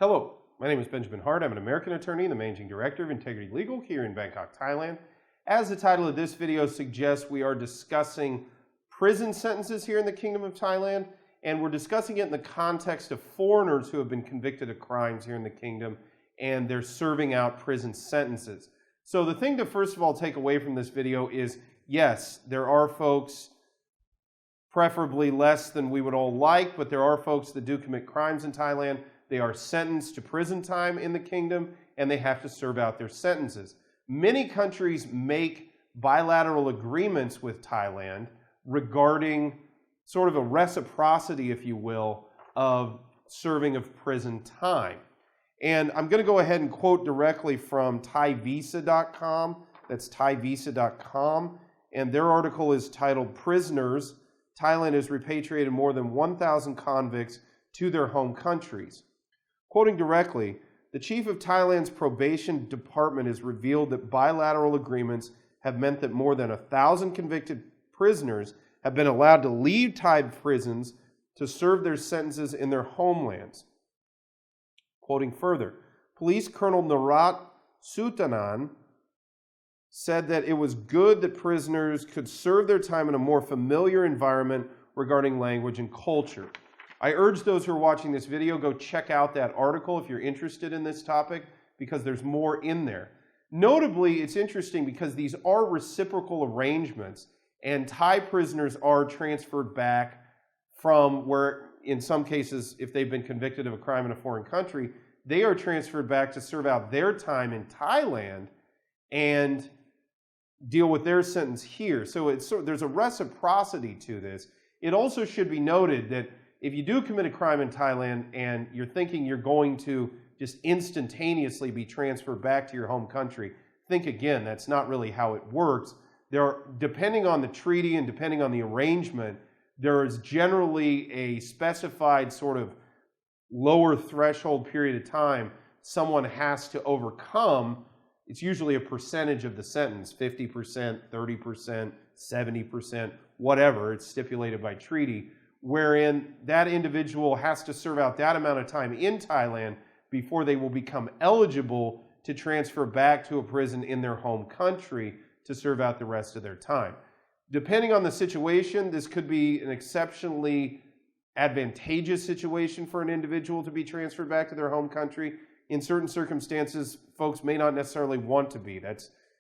Hello, my name is Benjamin Hart. I'm an American attorney and the Managing Director of Integrity Legal here in Bangkok, Thailand. As the title of this video suggests, we are discussing prison sentences here in the Kingdom of Thailand, and we're discussing it in the context of foreigners who have been convicted of crimes here in the Kingdom, and they're serving out prison sentences. So the thing to first of all take away from this video is, yes, there are folks, preferably less than we would all like, but there are folks that do commit crimes in Thailand. They are sentenced to prison time in the kingdom, and they have to serve out their sentences. Many countries make bilateral agreements with Thailand regarding sort of a reciprocity, if you will, of serving of prison time. And I'm going to go ahead and quote directly from thaivisa.com. That's thaivisa.com. And their article is titled, "Prisoners, Thailand has repatriated more than 1,000 convicts to their home countries." Quoting directly, the chief of Thailand's probation department has revealed that bilateral agreements have meant that more than 1,000 convicted prisoners have been allowed to leave Thai prisons to serve their sentences in their homelands. Quoting further, Police Colonel Narat Sutanan said that it was good that prisoners could serve their time in a more familiar environment regarding language and culture. I urge those who are watching this video, go check out that article if you're interested in this topic, because there's more in there. Notably, it's interesting because these are reciprocal arrangements, and Thai prisoners are transferred back from where, in some cases, if they've been convicted of a crime in a foreign country, they are transferred back to serve out their time in Thailand and deal with their sentence here. So there's a reciprocity to this. It also should be noted that if you do commit a crime in Thailand and you're thinking you're going to just instantaneously be transferred back to your home country, think again, that's not really how it works. Depending on the treaty and depending on the arrangement, there is generally a specified sort of lower threshold period of time someone has to overcome. It's usually a percentage of the sentence, 50%, 30%, 70%, whatever. It's stipulated by treaty, wherein that individual has to serve out that amount of time in Thailand before they will become eligible to transfer back to a prison in their home country to serve out the rest of their time. Depending on the situation, this could be an exceptionally advantageous situation for an individual to be transferred back to their home country. In certain circumstances, folks may not necessarily want to be.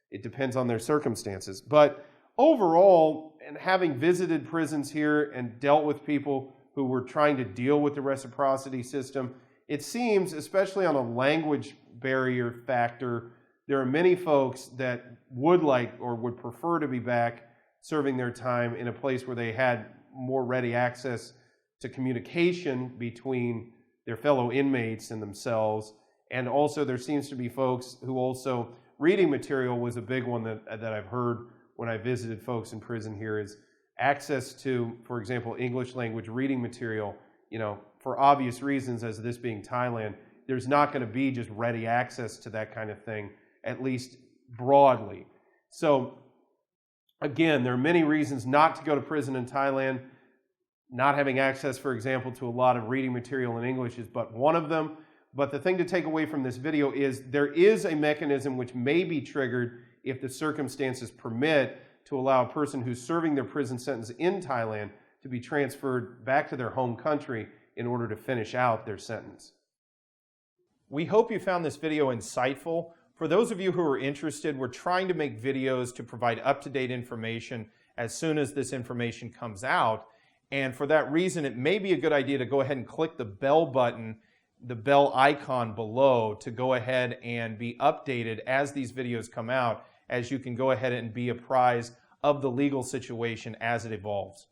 It depends on their circumstances. But overall, and having visited prisons here and dealt with people who were trying to deal with the reciprocity system, it seems, especially on a language barrier factor, there are many folks that would like or would prefer to be back serving their time in a place where they had more ready access to communication between their fellow inmates and themselves. And also there seems to be folks who also, reading material was a big one that I've heard when I visited folks in prison here, is access to, for example, English language reading material. You know, for obvious reasons, as this being Thailand, there's not going to be just ready access to that kind of thing, at least broadly. So again, there are many reasons not to go to prison in Thailand. Not having access, for example, to a lot of reading material in English is but one of them. But the thing to take away from this video is there is a mechanism which may be triggered if the circumstances permit to allow a person who's serving their prison sentence in Thailand to be transferred back to their home country in order to finish out their sentence. We hope you found this video insightful. For those of you who are interested, we're trying to make videos to provide up-to-date information as soon as this information comes out. And for that reason, it may be a good idea to go ahead and click the bell button, the bell icon below, to go ahead and be updated as these videos come out, as you can go ahead and be apprised of the legal situation as it evolves.